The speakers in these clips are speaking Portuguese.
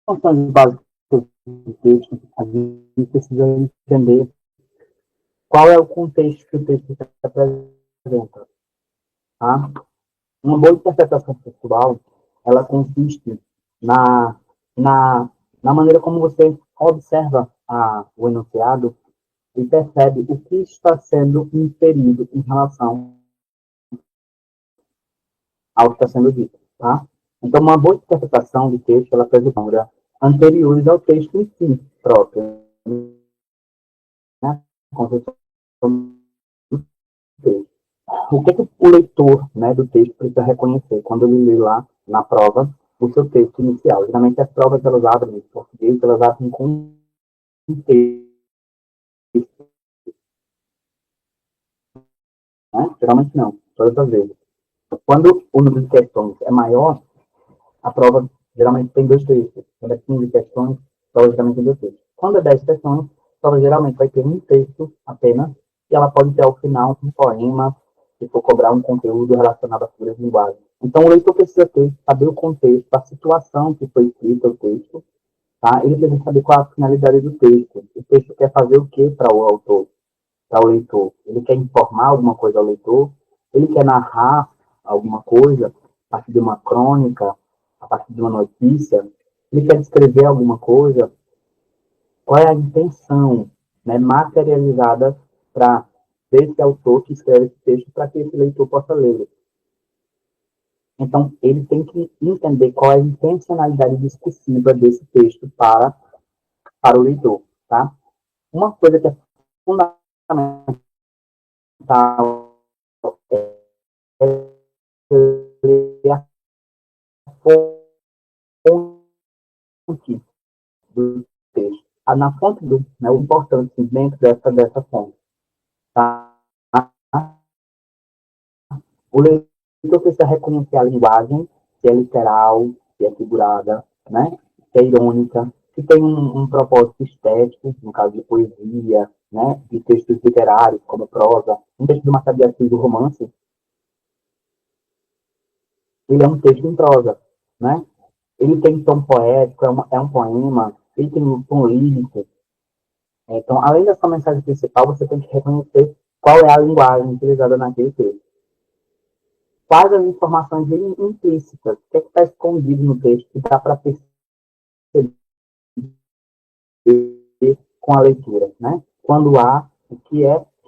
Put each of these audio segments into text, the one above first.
Noções básicas do texto, a gente precisa entender qual é o contexto que o texto se apresenta. Tá? Uma boa interpretação textual, ela consiste na, na, na maneira como você observa o enunciado e percebe o que está sendo inferido em relação ao que está sendo dito. Tá? Então, uma boa interpretação de texto, ela pressupõe anteriores ao texto em si próprio. Né? O que o leitor, né, do texto precisa reconhecer quando ele lê lá na prova o seu texto inicial? Geralmente as provas elas abrem em português, elas abrem com um texto, né? Geralmente não, todas as vezes. Quando o número de questões é maior, a prova geralmente tem dois textos. Quando é 15 questões, a prova geralmente tem dois textos. Quando é 10 questões, a prova geralmente vai ter um texto apenas, e ela pode ter ao final um poema, se for cobrar um conteúdo relacionado a figuras de linguagem. Então, o leitor precisa saber o contexto, a situação que foi escrito o texto, tá? Ele precisa saber qual é a finalidade do texto. O texto quer fazer o que para o autor, para o leitor? Ele quer informar alguma coisa ao leitor? Ele quer narrar alguma coisa a partir de uma crônica, a partir de uma notícia? Ele quer descrever alguma coisa? Qual é a intenção, né, materializada para desse autor que escreve esse texto para que esse leitor possa ler? Então, ele tem que entender qual é a intencionalidade discursiva desse texto para o leitor, tá? Uma coisa que é fundamental é ler a fonte do texto. Na fonte né, o importante dentro dessa fonte. Tá? O leitor precisa reconhecer a linguagem, se é literal, se é figurada, né? Se é irônica, se tem um propósito estético, no caso de poesia, né? De textos literários, como prosa. Um texto do Machado de Assis, do romance, ele é um texto em prosa, né? Ele tem tom poético, é um poema, ele tem um tom lírico. Então, além da sua mensagem principal, você tem que reconhecer qual é a linguagem utilizada naquele texto. Quais as informações implícitas, o que está escondido no texto que dá para perceber com a leitura, né? Quando há o que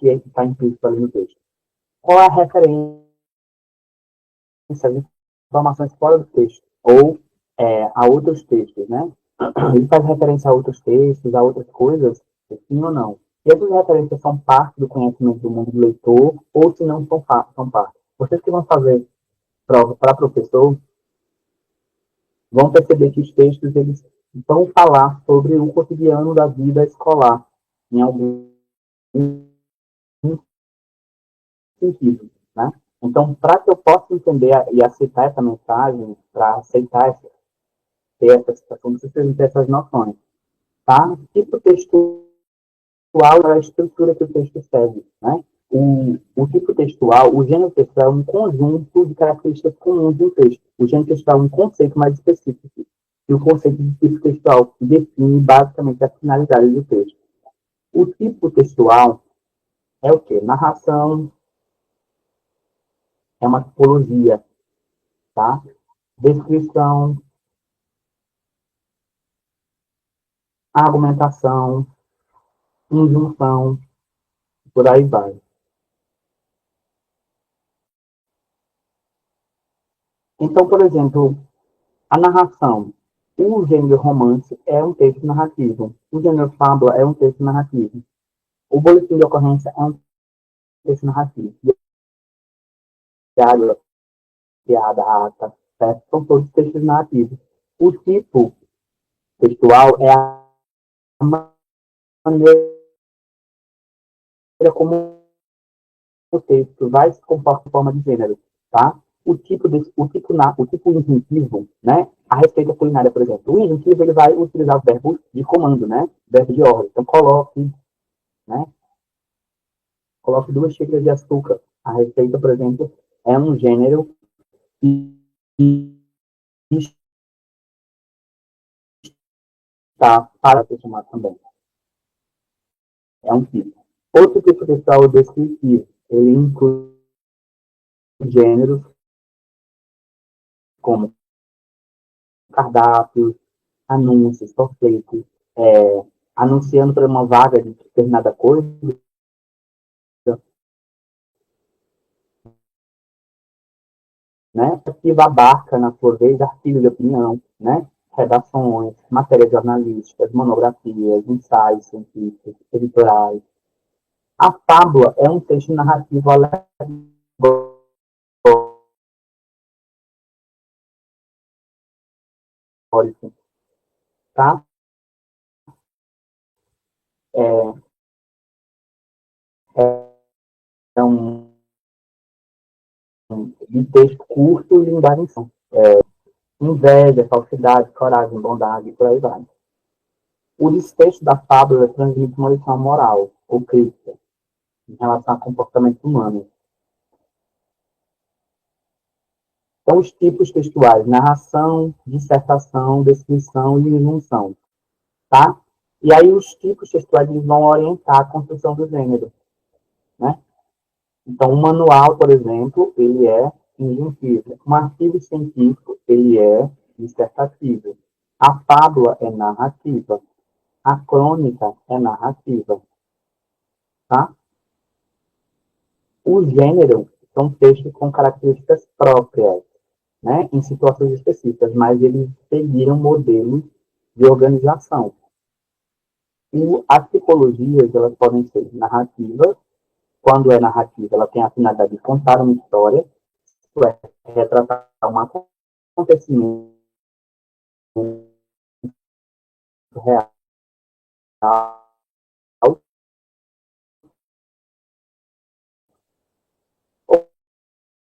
está implícito ali no texto. Qual é a referência, as informações fora do texto, ou a outros textos, né? Ele faz referência a outros textos, a outras coisas, sim ou não. E essas referências são parte do conhecimento do mundo do leitor, ou se não são parte. Vocês que vão fazer prova para professor, vão perceber que os textos eles vão falar sobre o cotidiano da vida escolar, em algum sentido, né? Então, para que eu possa entender e aceitar essa mensagem, para aceitar ter essa situação, você precisa ter essas noções, tá? Tipo textual é a estrutura que o texto segue, né? O tipo textual, o gênero textual é um conjunto de características comuns do texto. O gênero textual é um conceito mais específico. E o conceito de tipo textual define basicamente a finalidade do texto. O tipo textual é o quê? Narração, é uma tipologia, tá? Descrição, argumentação, injunção, por aí vai. Então, por exemplo, a narração. O gênero romance é um texto narrativo. O gênero fábula é um texto narrativo. O boletim de ocorrência é um texto narrativo. Diário, piada, ata, certo? São todos textos narrativos. O tipo textual é a maneira como o texto vai se comportar de forma de gênero, tá? O tipo injuntivo, né? A receita culinária, por exemplo. O injuntivo, ele vai utilizar o verbo de comando, né? Verbo de ordem. Então, coloque, né? Coloque 2 xícaras de açúcar. A receita, por exemplo, é um gênero que Tá, para ser chamado também. É um tipo. Outro tipo textual é o descritivo. Ele inclui gêneros como cardápios, anúncios, panfletos, anunciando para uma vaga de determinada coisa, né? Que abarca, na sua vez, artigos de opinião, né? Redações, matérias jornalísticas, monografias, ensaios científicos, editorais. A fábula é um texto narrativo alegórico, tá? É, é um texto curto e linguagem. Inveja, falsidade, coragem, bondade, e por aí vai. O desfecho da fábula transmite uma lição moral ou crítica em relação ao comportamento humano. Então, os tipos textuais: narração, dissertação, descrição e injunção, tá? E aí os tipos textuais eles vão orientar a construção do gênero, né? Então, o manual, por exemplo, ele é injuntivo. Um artigo científico, ele é dissertativo. A fábula é narrativa. A crônica é narrativa, tá? O gênero são textos com características próprias, né, em situações específicas, mas eles seguiram modelos de organização. E as tipologias, elas podem ser narrativas. Quando é narrativa, ela tem a finalidade de contar uma história, isto é, retratar um acontecimento real,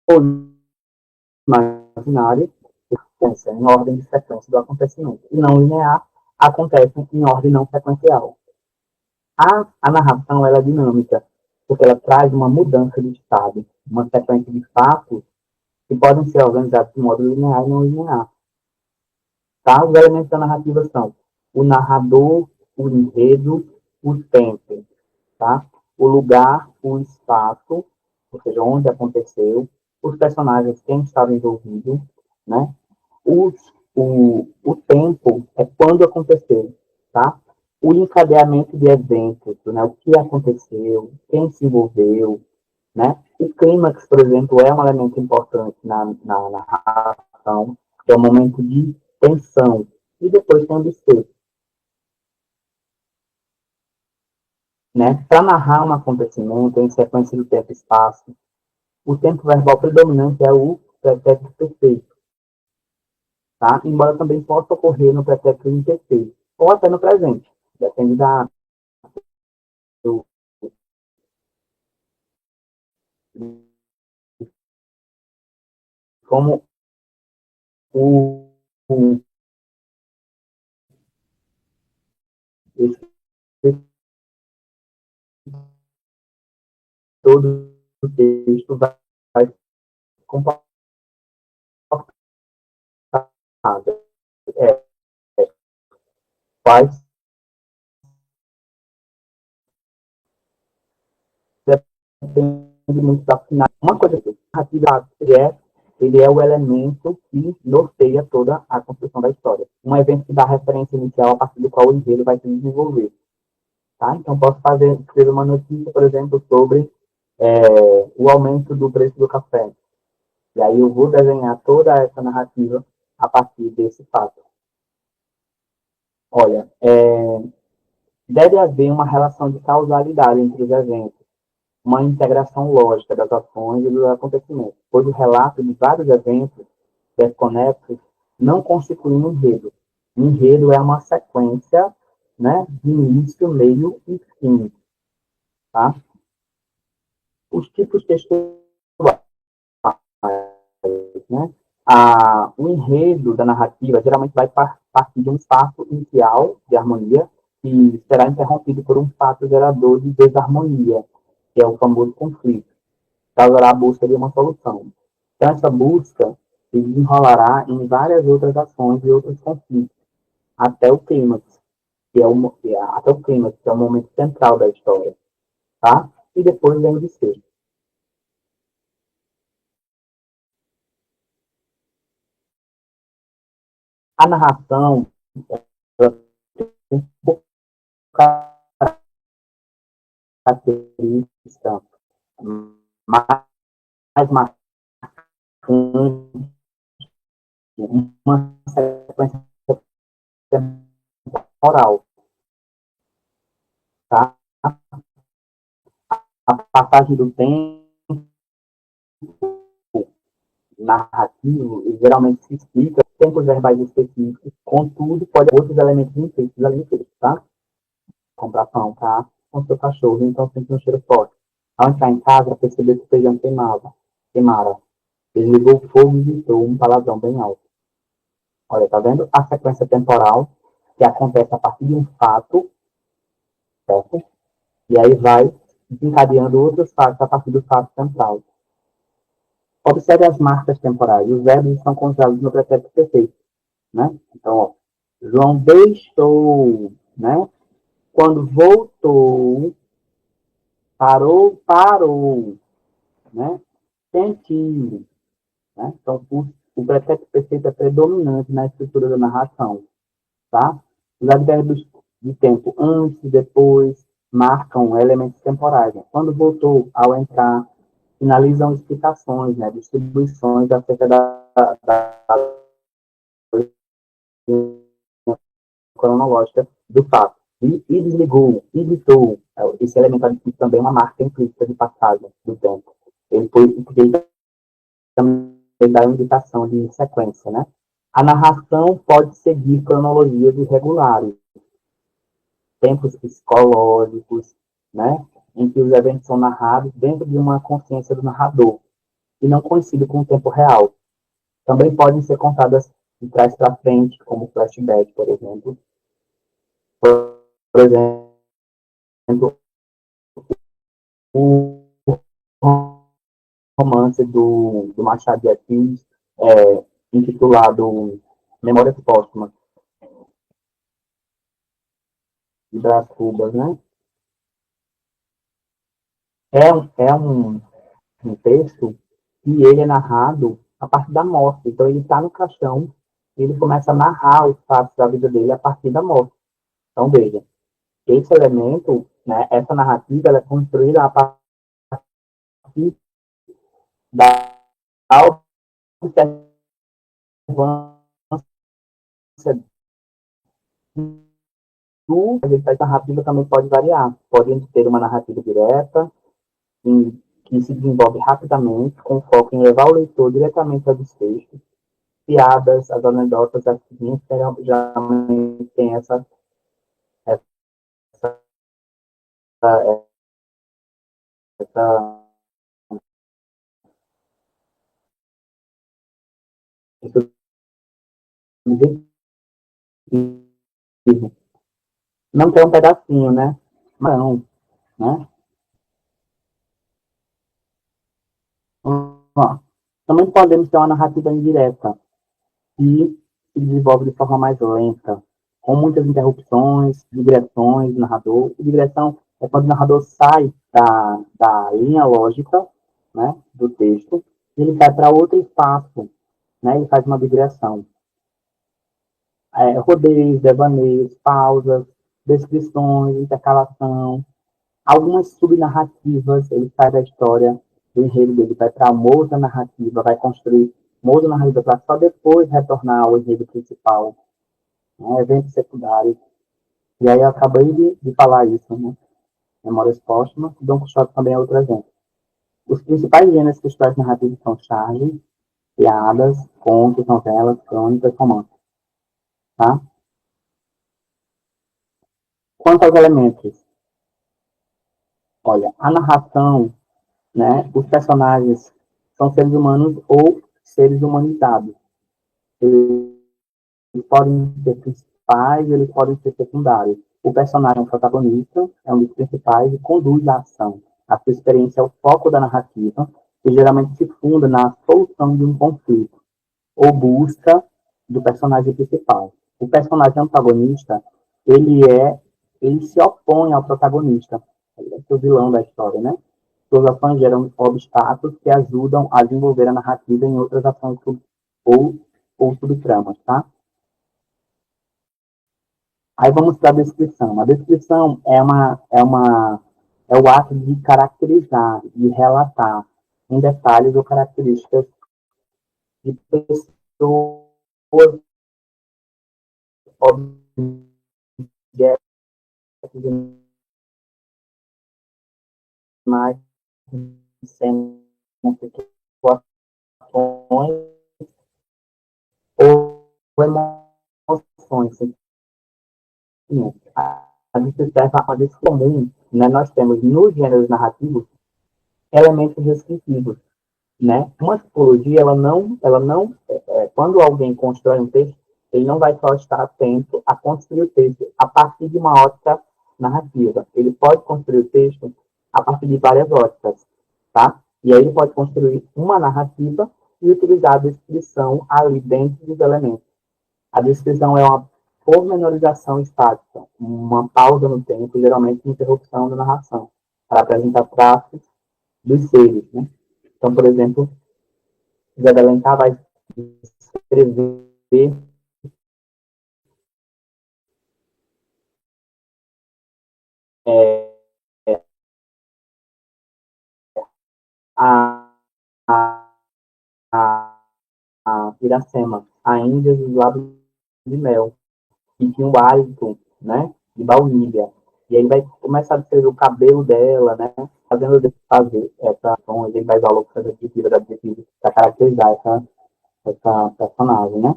ou imaginário, em ordem de sequência do acontecimento. E não linear, acontecem em ordem não sequencial. A narração ela é dinâmica, porque ela traz uma mudança de estado, uma sequência de fatos que podem ser organizados de modo linear e não linear. Tá? Os elementos da narrativa são o narrador, o enredo, o tempo, tá? O lugar, o espaço, ou seja, onde aconteceu, os personagens, quem estava envolvido, né? O tempo é quando aconteceu, tá? O encadeamento de eventos, né? O que aconteceu, quem se envolveu, né? O clímax, por exemplo, é um elemento importante na narração, que é o momento de tensão, e depois tem o desfecho, né? Para narrar um acontecimento em sequência do tempo e espaço, o tempo verbal predominante é o pretérito perfeito, tá? Embora também possa ocorrer no pretérito imperfeito, ou até no presente, depende do como o esse, todo o texto vai comportar. É, faz depende muito da final. Uma coisa que a narrativa ele é o elemento que norteia toda a construção da história. Um evento que dá referência inicial a partir do qual o enredo vai se desenvolver. Tá? Então, posso escrever uma notícia, por exemplo, sobre o aumento do preço do café. E aí eu vou desenhar toda essa narrativa a partir desse fato. Olha, deve haver uma relação de causalidade entre os eventos, uma integração lógica das ações e dos acontecimentos, pois o relato de vários eventos desconexos não constitui um enredo. O enredo é uma sequência, né, de início, meio e fim. Tá? Os tipos textuais, né? O enredo da narrativa geralmente vai partir de um fato inicial de harmonia que será interrompido por um fato gerador de desarmonia, que é o famoso conflito, causará a busca de uma solução. Então, essa busca se desenrolará em várias outras ações e outros conflitos, até o clímax. até o clímax, que é o momento central da história, tá? E depois vem o desfecho. A narração, ela tem pouca característica mais marcante, uma sequência temporal, tá? A passagem do tempo narrativo geralmente se explica tempos verbais específicos, contudo, pode ter outros elementos implícitos ali no texto, tá? Comprar pão, tá? Com seu cachorro, então sente um cheiro forte. Ao entrar em casa, percebeu que o feijão queimara. Desligou o fogo e gritou um palavrão bem alto. Olha, tá vendo a sequência temporal que acontece a partir de um fato, certo? E aí vai desencadeando outros fatos a partir do fato central. Observe as marcas temporais. Os verbos estão conjugados no pretérito perfeito, né? Então, ó, João deixou, né? Quando voltou, parou, né? Sentiu, né? Então, o pretérito perfeito é predominante na estrutura da narração, tá? Os advérbios de tempo antes e depois marcam elementos temporais. Né? Quando voltou, ao entrar, finalizam explicações, né? Distribuições acerca da cronológica do fato. E desligou, e gritou. Esse elemento aditivo também é uma marca implícita de passagem do tempo. Porque ele também dá indicação de sequência, né? A narração pode seguir cronologias irregulares, tempos psicológicos, né? Em que os eventos são narrados dentro de uma consciência do narrador, e não coincide com o tempo real. Também podem ser contadas de trás para frente, como flashback, por exemplo. Por exemplo, o romance do Machado de Assis, intitulado Memórias Póstumas, de Brás Cubas, né? É um texto que ele é narrado a partir da morte. Então, ele está no caixão e ele começa a narrar os fatos da vida dele a partir da morte. Então, veja, esse elemento, né, essa narrativa, ela é construída a partir da observância a narrativa também pode variar. Pode ter uma narrativa direta, que se desenvolve rapidamente, com foco em levar o leitor diretamente ao desfecho. Piadas, as anedotas, as seguintes, geralmente tem essa, essa, esse objetivo. Não tem um pedacinho, né? Não, né? Também podemos ter uma narrativa indireta, que se desenvolve de forma mais lenta, com muitas interrupções, digressões do narrador. E digressão é quando o narrador sai da linha lógica, né, do texto, e ele vai para outro espaço, né, ele faz uma digressão. Rodeios, devaneios, pausas, descrições, intercalação, algumas subnarrativas, ele sai da história do enredo dele, vai para uma outra narrativa, vai construir uma outra narrativa para só depois retornar ao enredo principal, né, eventos secundários. E aí eu acabei de falar isso, né? Memórias póstumas, Dom Quixote também é outro exemplo. Os principais gêneros textuais narrativos são charges, piadas, contos, novelas, crônicas, romances, tá? Quanto aos elementos, olha, a narração, né, os personagens são seres humanos ou seres humanizados. Eles podem ser principais, eles podem ser secundários. O personagem é um protagonista, é um dos principais e conduz a ação. A sua experiência é o foco da narrativa, que geralmente se funda na solução de um conflito ou busca do personagem principal. O personagem antagonista ele se opõe ao protagonista, ele é o vilão da história, né? Suas ações geram obstáculos que ajudam a desenvolver a narrativa em outras ações ou, ou subtramas, tá? Aí vamos para a descrição. A descrição é o ato de caracterizar, de relatar em detalhes ou características de pessoas, objetos, imagens, cenas, situações ou emoções. A descrição é uma coisa comum, né? Nós temos nos gêneros narrativos elementos descritivos, né? Uma tipologia, quando alguém constrói um texto, ele não vai só estar atento a construir o texto a partir de uma ótica narrativa. Ele pode construir o texto a partir de várias óticas, tá? E aí ele pode construir uma narrativa e utilizar a descrição ali dentro dos elementos. A descrição é uma pormenorização estática, uma pausa no tempo, geralmente uma interrupção da narração, para apresentar traços dos seres, né? Então, por exemplo, José de Alencar vai escrever a, a, a Iracema, a Índia dos lábios de mel, e tinha um hálito, né, de baunilha. E aí vai começar a descrever o cabelo dela, né, fazer essa, então ele vai usar a loucura da adjetiva para caracterizar essa personagem, né.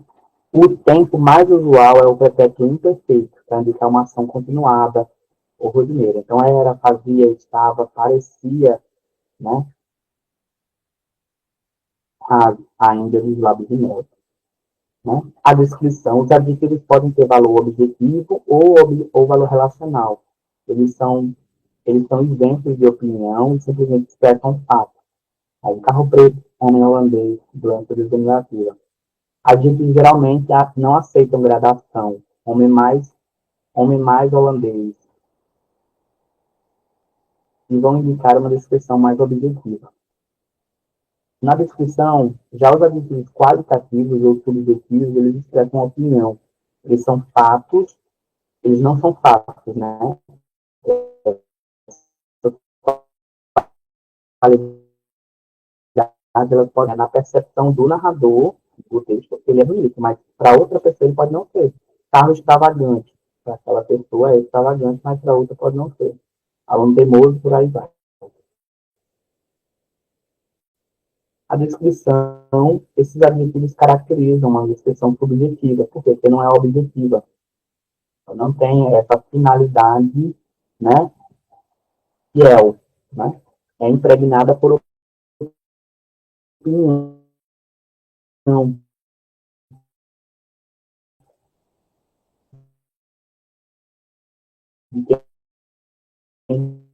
O tempo mais usual é o pretérito imperfeito, para indicar uma ação continuada ou rotineira. Então, era, fazia, estava, parecia, né, ainda dos lábios de mel. Né? A descrição, os adjetivos podem ter valor objetivo ou valor relacional. Eles são, eles são isentos de opinião e simplesmente expressam fato. Aí, carro preto, homem holandês, doença degenerativa. Adjetivos geralmente não aceitam gradação. Homem mais holandês. E vão indicar uma descrição mais objetiva. Na descrição, já os adjetivos qualitativos ou subjetivos, eles expressam opinião. Eles são fatos, eles não são fatos, né? Ela pode na percepção do narrador do texto, ele é bonito, mas para outra pessoa ele pode não ser. Carro extravagante, para aquela pessoa é extravagante, mas para outra pode não ser. Aluno teimoso, por aí vai. A descrição, esses adjetivos caracterizam uma descrição subjetiva, porque não é objetiva. Então, não tem essa finalidade, né, fiel, né? É impregnada por opinião, de quem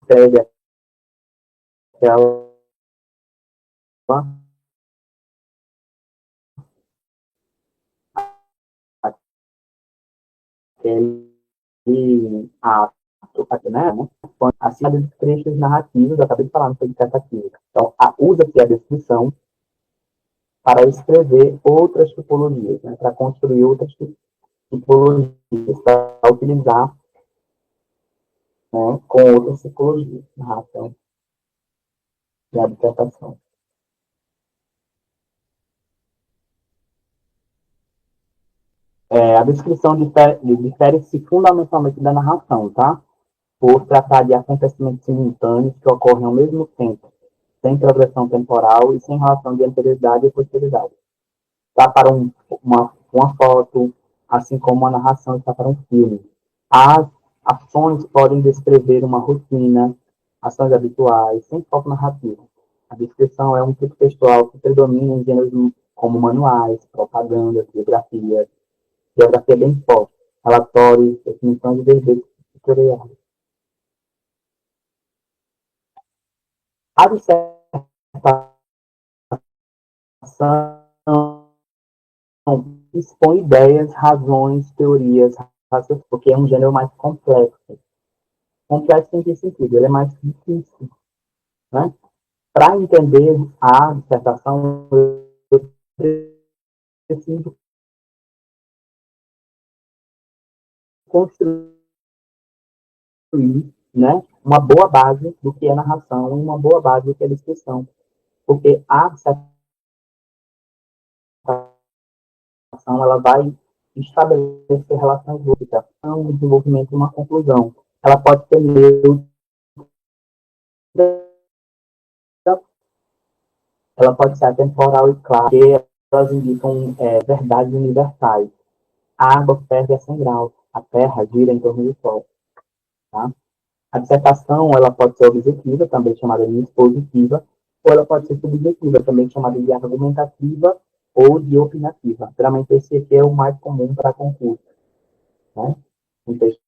escreve aquela, aquele ato, né? Assim, dos trechos narrativos, eu acabei de falar no seu dissertativo. Então, usa-se a descrição para escrever outras tipologias, né? Para construir outras tipologias, para utilizar, né, com outras tipologias, narração e a dissertação. A descrição difere-se fundamentalmente da narração, tá? Por tratar de acontecimentos simultâneos que ocorrem ao mesmo tempo, sem progressão temporal e sem relação de anterioridade e posterioridade. Está para uma foto, assim como a narração está para um filme. As ações podem descrever uma rotina, ações habituais, sem foco narrativo. A descrição é um tipo textual que predomina em gêneros como manuais, propagandas, biografias, geografia bem forte, relatórios, definições de verbos tutoriais. A dissertação expõe ideias, razões, teorias, porque é um gênero mais complexo. Complexo em que sentido? Ele é mais difícil, né? Para entender a dissertação, eu preciso construir, né, uma boa base do que é narração e uma boa base do que é descrição. Porque a dissertação ela vai estabelecer relações lógicas, um desenvolvimento e uma conclusão. Ela pode ser neutra, ela pode ser atemporal e clara, porque elas indicam verdades universais. A água ferve a 100 graus, a terra gira em torno do sol. Tá? A dissertação ela pode ser objetiva, também chamada de expositiva, ou ela pode ser subjetiva, também chamada de argumentativa ou de opinativa. Geralmente esse aqui é o mais comum para concurso. Né? Um texto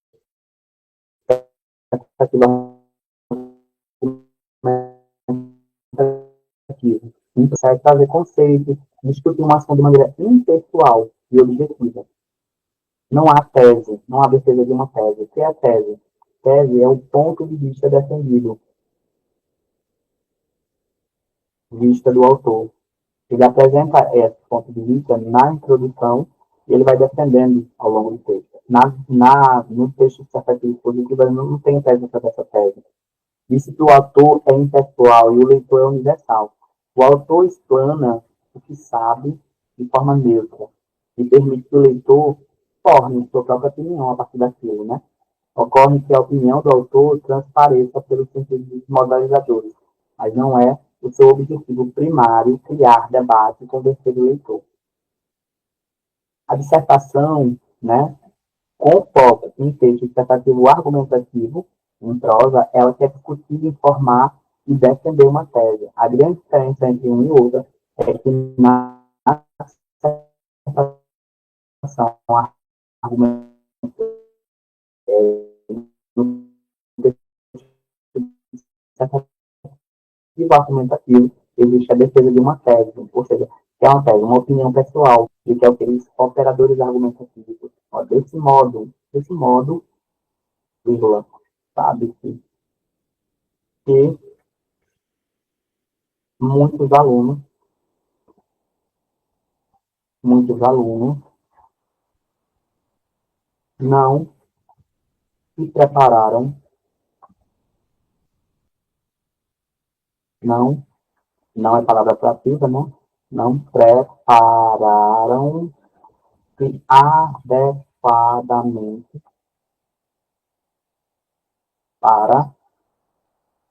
então, sai trazer conceitos, discutir uma ação de maneira impessoal e objetiva. Não há tese, não há defesa de uma tese. O que é a tese? Tese é o ponto de vista defendido, vista do autor. Ele apresenta esse ponto de vista na introdução e ele vai defendendo ao longo do texto. No texto dissertativo positivo, ele não tem tese para essa tese. Disse que o autor é impessoal e o leitor é universal. O autor explana o que sabe de forma neutra e permite que o leitor forme sua própria opinião a partir daquilo, né? Ocorre que a opinião do autor transpareça pelos sentidos modalizadores, mas não é o seu objetivo primário criar debate e convencer o leitor. A dissertação, né, com foco em texto dissertativo argumentativo, em prosa, ela quer discutir, informar e defender uma tese. A grande diferença entre um e outro é que na dissertação argumentativa, argumentativo, existe a defesa de uma tese, ou seja, que é uma tese, uma opinião pessoal, e que é o que eles, operadores argumentativos. Ó, desse modo, vírgula, sabe que muitos alunos, muitos alunos não se prepararam, não, não é palavra atrativa, né? Não prepararam-se adequadamente para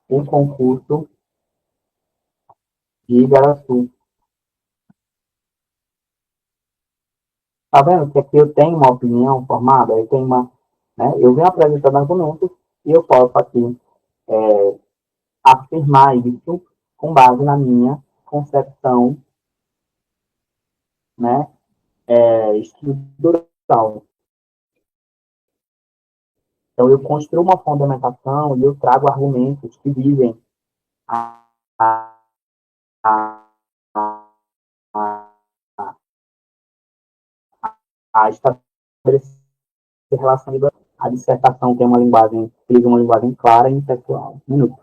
o concurso de Igaraçu. Tá vendo que aqui eu tenho uma opinião formada, eu tenho uma, né? Eu venho apresentando argumentos e eu posso aqui afirmar isso com base na minha concepção, né, estrutural. Então, eu construo uma fundamentação e eu trago argumentos que dizem a, a, a, a, a estabelecer relação de a dissertação tem uma linguagem, utiliza uma linguagem clara e intelectual. Minuto.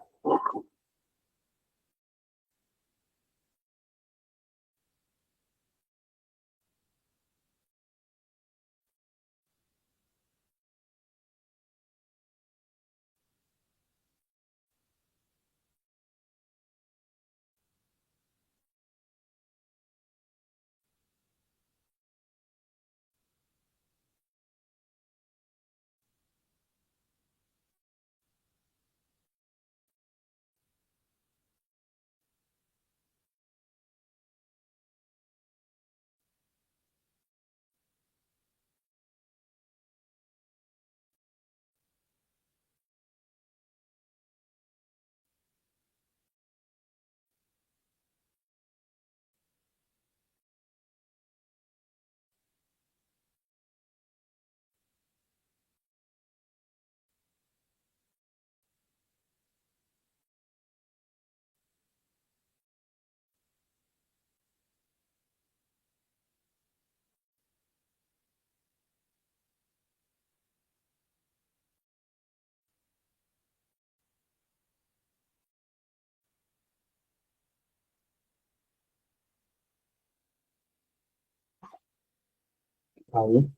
Aí.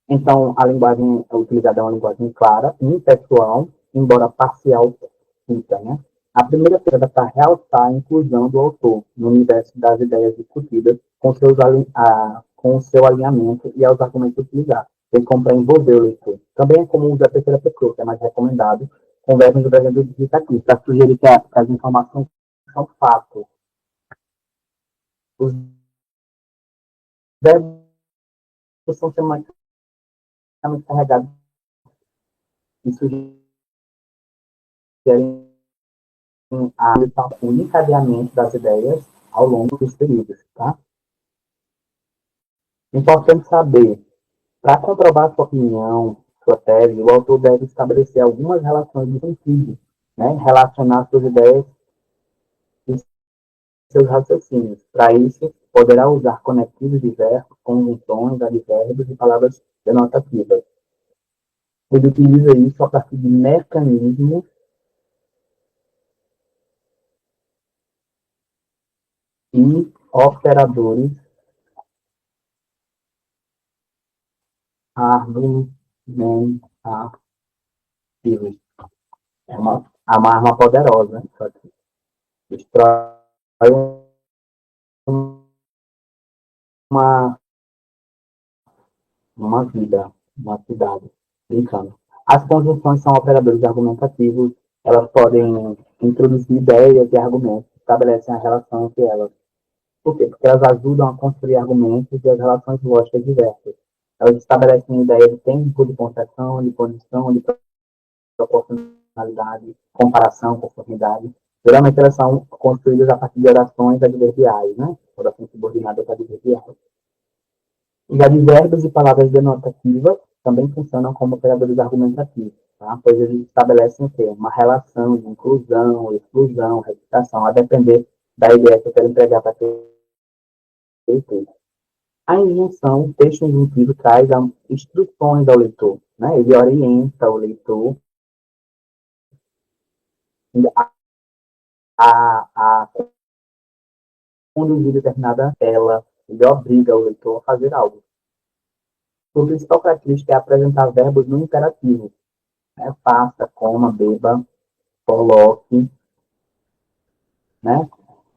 Então, a linguagem utilizada é uma linguagem clara, impessoal, embora parcial, né? A primeira pedida para realçar a inclusão do autor no universo das ideias discutidas com o seu alinhamento e aos argumentos utilizados, bem como para envolver o leitor. Também é comum usar a terceira pessoa, que é mais recomendado, com verbos do presente indicativo, para sugerir que as informações são fatos. Os verbos são semanticamente carregados e sugerem o encadeamento das ideias ao longo dos períodos, tá? Importante saber, para comprovar sua opinião, sua tese, o autor deve estabelecer algumas relações de sentido, né? Relacionar suas ideias e seus raciocínios. Para isso, poderá usar conectivos diversos, conjunções, advérbios e palavras denotativas. Ele utiliza isso a partir de mecanismos e operadores argumentativos. É uma arma poderosa, né? Só que destrói uma, uma vida, uma cidade. Brincando. As conjunções são operadores argumentativos, elas podem introduzir ideias e argumentos, estabelecem a relação entre elas. Por quê? Porque elas ajudam a construir argumentos e as relações lógicas diversas. Elas estabelecem ideia de tempo, de concessão, de condição, de proporcionalidade, comparação, conformidade. Geralmente elas são construídas a partir de orações adverbiais, né? Orações subordinadas adverbiais. Os advérbios e palavras denotativas também funcionam como operadores argumentativos, tá? Pois eles estabelecem o quê? Uma relação de inclusão, exclusão, reputação, a depender da ideia que eu quero entregar para aquele texto. A injunção, o texto injuntivo traz instruções ao leitor, né? Ele orienta o leitor a conduzir determinada tela, ele obriga o leitor a fazer algo. Sua principal característica é apresentar verbos no imperativo, né? Faça, coma, beba, coloque, né?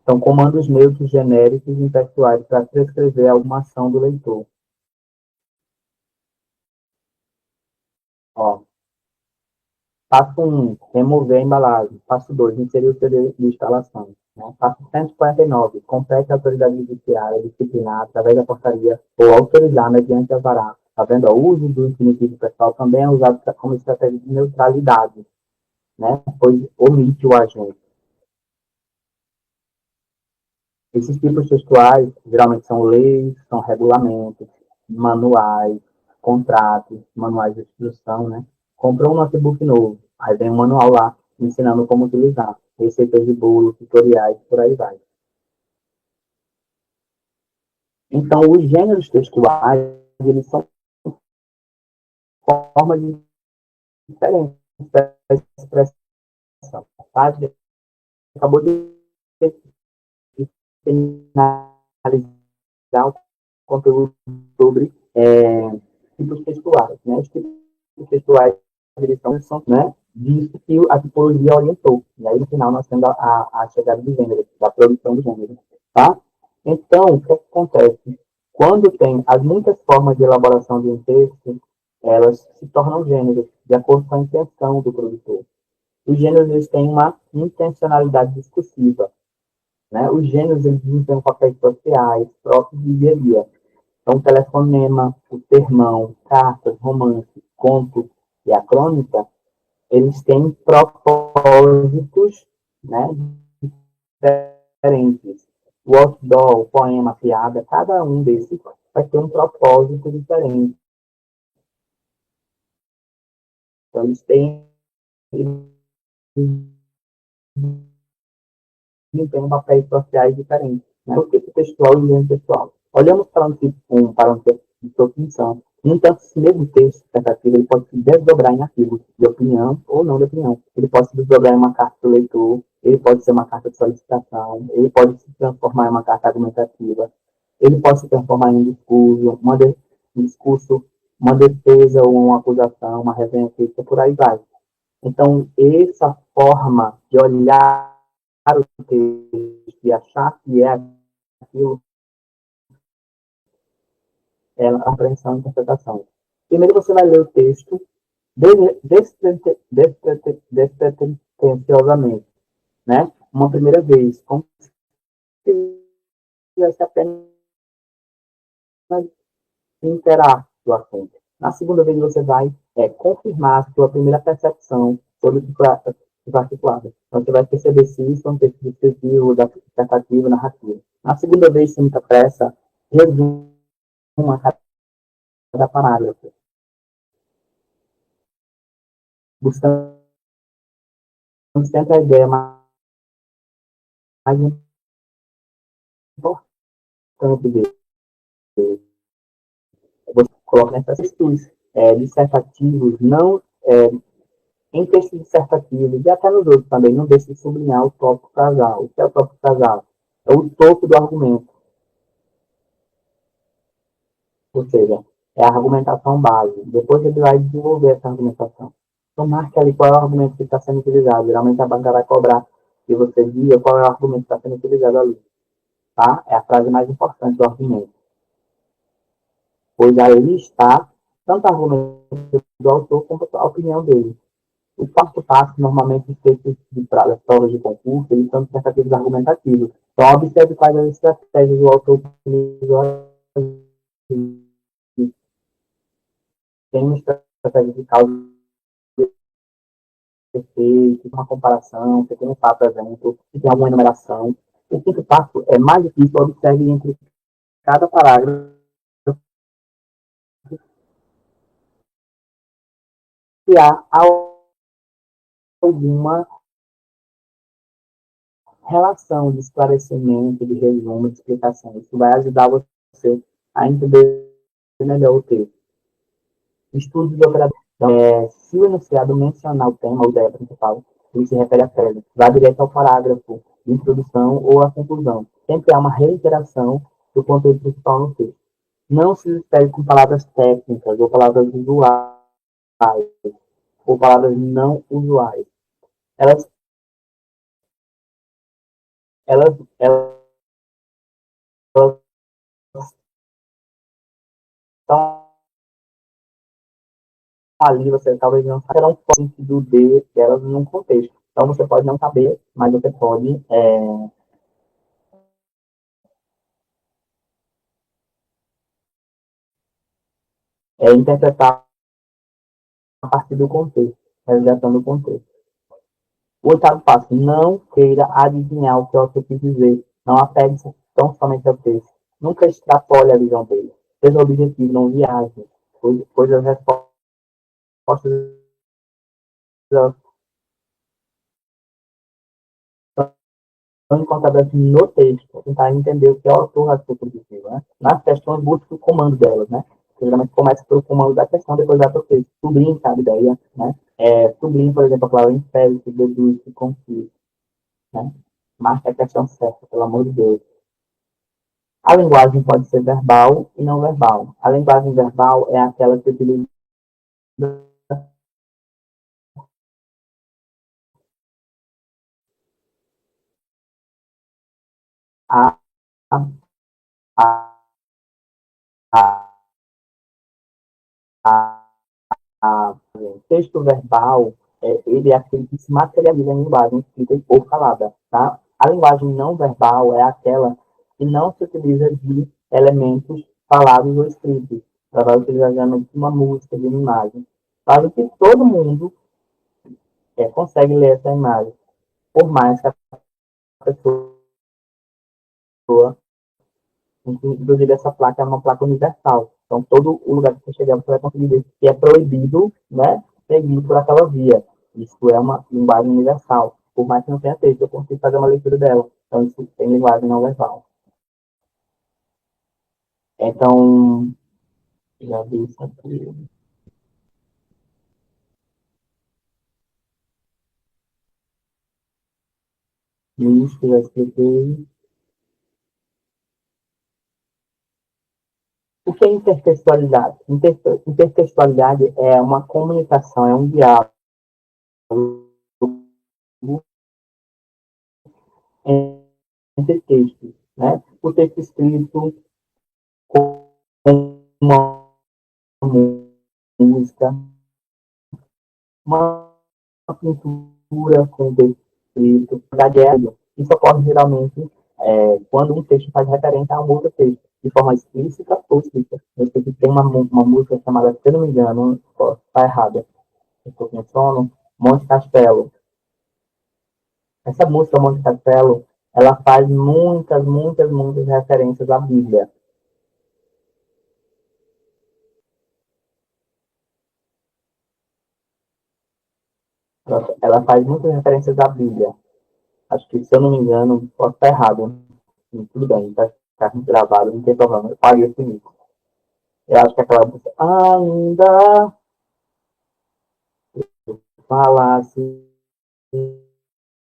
São comandos neutros, genéricos e impessoais para prescrever alguma ação do leitor. Ó, passo 1, remover a embalagem. Passo 2, inserir o CD de instalação. Né? Passo 149, compete a autoridade judiciária disciplinar através da portaria ou autorizar mediante alvará. Tá vendo? O uso do infinitivo pessoal também é usado como estratégia de neutralidade, né? Pois omite o agente. Esses tipos textuais geralmente são leis, são regulamentos, manuais, contratos, manuais de instrução, né? Comprou um notebook novo, aí vem um manual lá ensinando como utilizar, receitas de bolo, tutoriais, por aí vai. Então, os gêneros textuais, eles são formas diferentes da expressão. Tá? Acabou de finalizar o conteúdo sobre tipos textuais. Né? Os tipos textuais eles são, né, disso que a tipologia orientou. E aí, no final, nós temos a chegada do gênero, da produção do gênero. Tá? Então, o que acontece? Quando tem as muitas formas de elaboração de um texto, elas se tornam gêneros, de acordo com a intenção do produtor. Os gêneros eles têm uma intencionalidade discursiva. Né? Os gêneros eles desempenham papéis sociais próprios do dia a dia. Então, o telefonema, o sermão, cartas, romance, conto e a crônica, eles têm propósitos, né, diferentes. O outdoor, o poema, a piada, cada um desses vai ter um propósito diferente. Então, eles têm papéis sociais diferentes. Né? O tipo textual e o gênero textual. Olhamos para um texto de definição. No entanto, esse mesmo texto, tentativa, ele pode se desdobrar em artigos de opinião ou não de opinião. Ele pode se desdobrar em uma carta do leitor, ele pode ser uma carta de solicitação, ele pode se transformar em uma carta argumentativa, ele pode se transformar em um discurso, um discurso, uma defesa ou uma acusação, uma resenha crítica, por aí vai. Então, essa forma de olhar o texto e achar que é aquilo, é a compreensão e interpretação. Primeiro você vai ler o texto despretensiosamente, né? Uma primeira vez, como se fizesse apenas interar do assunto. Na segunda vez você vai confirmar a sua primeira percepção sobre o que foi articulado. Então você vai perceber se isso é um texto descritivo, interpretativo, narrativo. Na segunda vez, sem muita pressa, resuma cada parágrafo, buscando sempre a ideia mais importante dele. Você coloca nessas questões dissertativos, não em textos dissertativos e até nos outros também, não deixe de sublinhar o tópico casal. O que é o tópico casal? É o topo do argumento, ou seja, é a argumentação base. Depois ele vai desenvolver essa argumentação. Então, marque ali qual é o argumento que está sendo utilizado. Geralmente a banca vai cobrar que você diga qual é o argumento que está sendo utilizado ali. Tá? É a frase mais importante do argumento. Pois aí está tanto o argumento do autor como a opinião dele. O quarto passo, normalmente, os textos de provas de concurso, eles são dissertativos argumentativos. Então, observe quais as estratégias o autor utilizou. Tem uma estratégia de causa e efeito, uma comparação, você tem um fato, exemplo, se tem alguma enumeração. O quinto passo é mais difícil, observe entre cada parágrafo se há alguma relação de esclarecimento, de resumo, de explicação. Isso vai ajudar você a entender melhor o texto. Estudo de operador. Se o enunciado mencionar o tema ou ideia principal, ele se refere à tese. Vá direto ao parágrafo de introdução ou à conclusão. Sempre há uma reiteração do conteúdo principal no texto. Não se espere com palavras técnicas ou palavras usuais ou palavras não usuais. Elas, elas estão ali, você talvez não saiba o sentido delas num contexto. Então você pode não saber, mas você pode interpretar a partir do contexto, resgatando o contexto. O oitavo passo, não queira adivinhar o que você quis dizer. Não apegue-se tão somente ao texto. Nunca extrapole a visão dele. Seja objetivo, não viaje, pois as respostas estão encontradas no texto. Tentar entender o que é o autor da sua positiva. Né? Nas questões, busque o comando delas. Né? Geralmente começa pelo comando da questão, depois vai para o texto. Sublinhe cada ideia. Né? Sublinhe, por exemplo, a palavra impede, que deduz, que confia. Né? Marque a questão certa, pelo amor de Deus. A linguagem pode ser verbal e não verbal. A linguagem verbal é aquela que utiliza a, a, a, a, o texto verbal, ele é aquele que se materializa em linguagem escrita ou falada. Tá? A linguagem não verbal é aquela que não se utiliza de elementos falados ou escritos. Ela vai utilizar geralmente uma música, de uma imagem. Faz que todo mundo consegue ler essa imagem, por mais que a pessoa, inclusive essa placa é uma placa universal. Então, todo o lugar que você chegar, você vai conseguir ver que é proibido, né, seguir por aquela via. Isso é uma linguagem universal. Por mais que não tenha texto, eu consigo fazer uma leitura dela. Então, isso tem linguagem não verbal. Então, já vi isso aqui. Isso, já expliquei. O que é intertextualidade? Intertextualidade é uma comunicação, é um diálogo entre textos, né? O texto escrito com uma música, uma pintura com texto escrito, isso ocorre geralmente quando um texto faz referência a um outro texto, de forma explícita ou explícita. Eu sei que tem uma música chamada, se eu não me engano, está errada, eu estou com sono, Monte Castelo. Essa música, Monte Castelo, ela faz muitas referências à Bíblia. Ela faz muitas referências à Bíblia. Acho que, se eu não me engano, posso estar errado. Tudo bem, vai ficar gravado, não tem problema. Eu paguei esse mico. Eu acho que aquela música, ainda falasse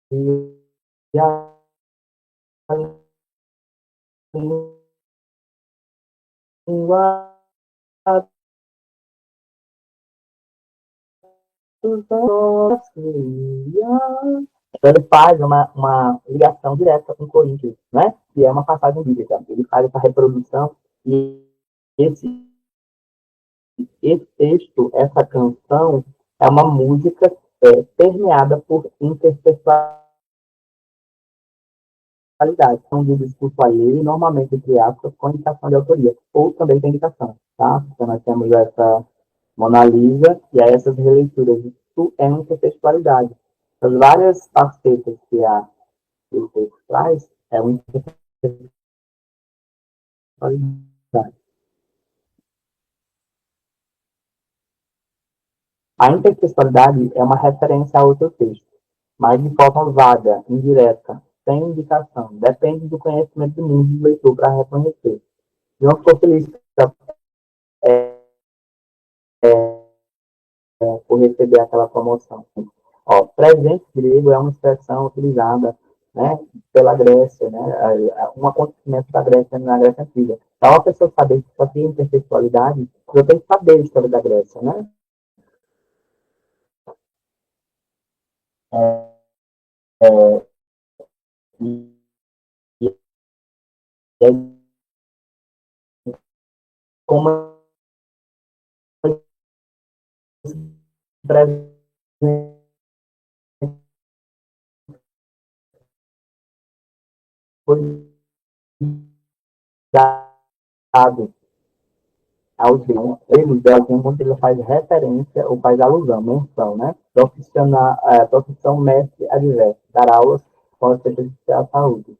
e a língua então ele faz uma ligação direta com Coríntios, né? Que é uma passagem bíblica. Ele faz essa reprodução e esse, esse texto, essa canção, é uma música permeada por intertextualidade. São de discurso alheio, normalmente entre aspas, com indicação de autoria, ou também tem indicação, tá? Então nós temos essa Mona Lisa e a essas releituras. Isso é uma intertextualidade. As várias facetas que o texto traz é uma intertextualidade. A intertextualidade é uma referência a outro texto, mas de forma vaga, indireta, sem indicação. Depende do conhecimento do mundo do leitor para reconhecer. João Fortaleza, por receber aquela promoção. Ó, presente grego é uma expressão utilizada, né, pela Grécia, né, um acontecimento da Grécia na Grécia Antiga. Então, a pessoa saber que só tem intertextualidade, eu tenho que saber a história da Grécia, né? E, e como presente foi dado aos eles de algum modo ele faz referência ou faz alusão, menção, né? Profissão mestre adverso, dar aulas pode ser prejudicial à saúde.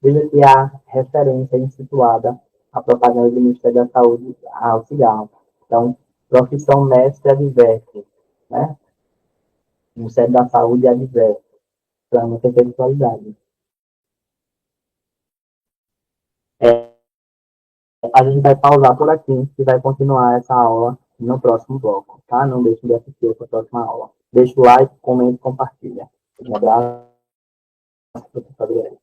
Veja que há referência instituída à propaganda do Ministério da Saúde ao cigarro. Então, profissão mestre adverso, né? O Ministério da Saúde adverso, para não ter sexualidade. A gente vai pausar por aqui e vai continuar essa aula no próximo bloco, tá? Não deixe de assistir a próxima aula. Deixa o like, comenta e compartilha. Um abraço, professor Adriano.